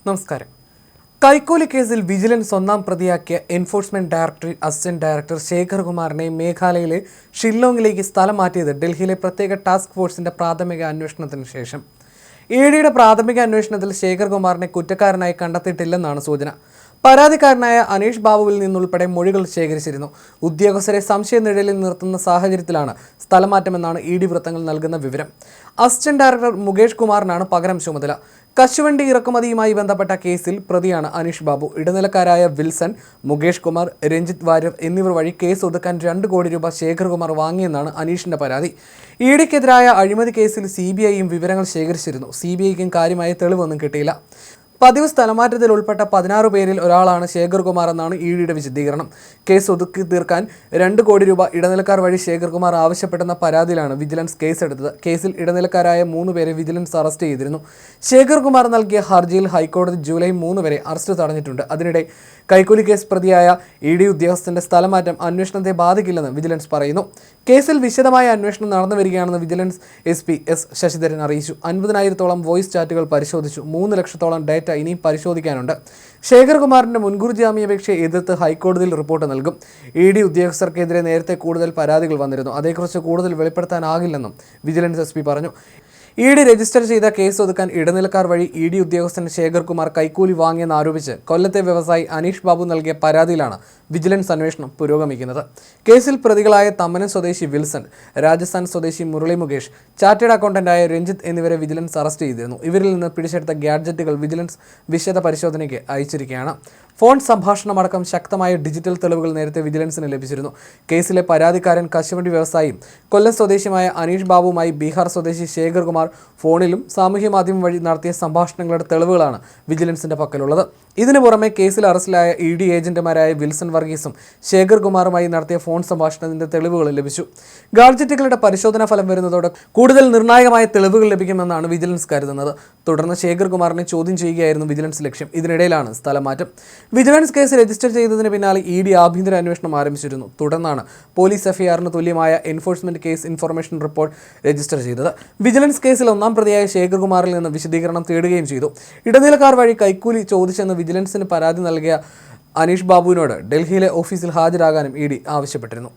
നമസ്കാരം. കൈക്കൂലി കേസിൽ വിജിലൻസ് ഒന്നാം പ്രതിയാക്കിയ enforcement directorate assistant director Shekhar കുമാറിനെ മേഘാലയയിലെ ഷില്ലോങ്ങിലേക്ക് സ്ഥലം മാറ്റിയത് ഡൽഹിയിലെ പ്രത്യേക ടാസ്ക് ഫോഴ്സിന്റെ പ്രാഥമിക അന്വേഷണത്തിന് ശേഷം. ഇഡിയുടെ പ്രാഥമിക അന്വേഷണത്തിൽ ശേഖർ കുമാറിനെ കുറ്റക്കാരനായി കണ്ടെത്തിയിട്ടില്ലെന്നാണ് സൂചന. പരാതിക്കാരനായ അനീഷ് ബാബുവിൽ നിന്നുൾപ്പെടെ മൊഴികൾ ശേഖരിച്ചിരുന്നു. ഉദ്യോഗസ്ഥരെ സംശയനിഴലിൽ നിർത്തുന്ന സാഹചര്യത്തിലാണ് സ്ഥലമാറ്റമെന്നാണ് ഇഡി വൃത്തങ്ങൾ നൽകുന്ന വിവരം. അസിസ്റ്റന്റ് ഡയറക്ടർ മുകേഷ് കുമാറിനാണ് പകരം ചുമതല. കശുവണ്ടി ഇറക്കുമതിയുമായി ബന്ധപ്പെട്ട കേസിൽ പ്രതിയാണ് അനീഷ് ബാബു. ഇടനിലക്കാരായ വിൽസൺ, മുകേഷ് കുമാർ, രഞ്ജിത്ത് വാര്യർ എന്നിവർ വഴി കേസ് ഒതുക്കാൻ 2 കോടി രൂപ ശേഖർ കുമാർ വാങ്ങിയെന്നാണ് അനീഷിന്റെ പരാതി. ഇഡിക്കെതിരായ അഴിമതി കേസിൽ CBIയും വിവരങ്ങൾ ശേഖരിച്ചിരുന്നു. CBIക്കും കാര്യമായ തെളിവൊന്നും കിട്ടിയില്ല. പതിവ് സ്ഥലമാറ്റത്തിൽ ഉൾപ്പെട്ട 16 പേരിൽ ഒരാളാണ് ശേഖർ കുമാർ എന്നാണ് ഇഡിയുടെ വിശദീകരണം. കേസ് ഒതുക്കി തീർക്കാൻ 2 കോടി രൂപ ഇടനിലക്കാർ വഴി ശേഖർ കുമാർ ആവശ്യപ്പെടുന്ന പരാതിയിലാണ് വിജിലൻസ് കേസെടുത്തത്. കേസിൽ ഇടനിലക്കാരായ 3 പേരെ വിജിലൻസ് അറസ്റ്റ് ചെയ്തിരുന്നു. ശേഖർ കുമാർ നൽകിയ ഹർജിയിൽ ഹൈക്കോടതി ജൂലൈ 3 വരെ അറസ്റ്റ് തടഞ്ഞിട്ടുണ്ട്. അതിനിടെ കൈക്കൂലി കേസ് പ്രതിയായ ഇഡി ഉദ്യോഗസ്ഥന്റെ സ്ഥലമാറ്റം അന്വേഷണത്തെ ബാധിക്കില്ലെന്ന് വിജിലൻസ് പറയുന്നു. കേസിൽ വിശദമായ അന്വേഷണം നടന്നു വരികയാണെന്ന് വിജിലൻസ് SP S ശശിധരൻ അറിയിച്ചു. 50,000-ഓളം വോയിസ് ചാറ്റുകൾ പരിശോധിച്ചു. 3 ലക്ഷത്തോളം ഡേറ്റ ഇനിയും പരിശോധിക്കാനുണ്ട്. ശേഖർ കുമാറിന്റെ മുൻകൂർ ജാമ്യാപേക്ഷയെ എതിർത്ത് ഹൈക്കോടതിയിൽ റിപ്പോർട്ട് നൽകും. ഇഡി ഉദ്യോഗസ്ഥർക്കെതിരെ നേരത്തെ കൂടുതൽ പരാതികൾ വന്നിരുന്നു. അതേക്കുറിച്ച് കൂടുതൽ വെളിപ്പെടുത്താനാകില്ലെന്നും വിജിലൻസ് SP പറഞ്ഞു. ഇഡി രജിസ്റ്റർ ചെയ്ത കേസ് ഒതുക്കാൻ ഇടനിലക്കാർ വഴി ഇഡി ഉദ്യോഗസ്ഥൻ ശേഖർ കുമാർ കൈക്കൂലി വാങ്ങിയെന്നാരോപിച്ച് കൊല്ലത്തെ വ്യവസായി അനീഷ് ബാബു നൽകിയ പരാതിയിലാണ് വിജിലൻസ് അന്വേഷണം പുരോഗമിക്കുന്നത്. കേസിൽ പ്രതികളായ തമ്മനം സ്വദേശി വിൽസൺ, രാജസ്ഥാൻ സ്വദേശി മുരളി മുകേഷ്, ചാർട്ടേഡ് അക്കൗണ്ടന്റായ രഞ്ജിത്ത് എന്നിവരെ വിജിലൻസ് അറസ്റ്റ് ചെയ്തിരുന്നു. ഇവരിൽ നിന്ന് പിടിച്ചെടുത്ത ഗാഡ്ജറ്റുകൾ വിജിലൻസ് വിശദ പരിശോധനയ്ക്ക് അയച്ചിരിക്കുകയാണ്. ഫോൺ സംഭാഷണമടക്കം ശക്തമായ ഡിജിറ്റൽ തെളിവുകൾ നേരത്തെ വിജിലൻസിന് ലഭിച്ചിരുന്നു. കേസിലെ പരാതിക്കാരൻ കശുവണ്ടി വ്യവസായിയും കൊല്ലം സ്വദേശിയുമായ അനീഷ് ബാബുവുമായി ബീഹാർ സ്വദേശി ശേഖർ കുമാർ ഫോണിലും സാമൂഹ്യ മാധ്യമം വഴി നടത്തിയ സംഭാഷണങ്ങളുടെ തെളിവുകളാണ് വിജിലൻസിന്റെ പക്കലുള്ളത്. ഇതിനു പുറമെ കേസിൽ അറസ്റ്റിലായ ഇഡി ഏജന്റുമാരായ വിൽസൺ വർഗീസും ശേഖർ കുമാറുമായി നടത്തിയ ഫോൺ സംഭാഷണത്തിന്റെ തെളിവുകൾ ലഭിച്ചു. ഗാഡ്ജറ്റുകളുടെ പരിശോധനാ ഫലം വരുന്നതോടെ കൂടുതൽ നിർണായകമായ തെളിവുകൾ ലഭിക്കുമെന്നാണ് വിജിലൻസ് കരുതുന്നത്. തുടർന്ന് ശേഖർ കുമാറിനെ ചോദ്യം ചെയ്യുകയായിരുന്നു വിജിലൻസ് ലക്ഷ്യം. ഇതിനിടയിലാണ് സ്ഥലമാറ്റം. വിജിലൻസ് കേസ് രജിസ്റ്റർ ചെയ്തതിന് പിന്നാലെ ഇഡി ആഭ്യന്തര അന്വേഷണം ആരംഭിച്ചിരുന്നു. തുടർന്നാണ് പോലീസ് FIRന് തുല്യമായ enforcement case information report register ചെയ്തത്. വിജിലൻസ് കേസിൽ ഒന്നാം പ്രതിയായ ശേഖർ കുമാറിൽ നിന്ന് വിശദീകരണം തേടുകയും ചെയ്തു. ഇടനിലക്കാർ വഴി കൈക്കൂലി ചോദിച്ചെന്ന് വിജിലൻസിന് പരാതി നൽകിയ അനീഷ് ബാബുവിനോട് ഡൽഹിയിലെ ഓഫീസിൽ ഹാജരാകാനും ഇഡി ആവശ്യപ്പെട്ടിരുന്നു.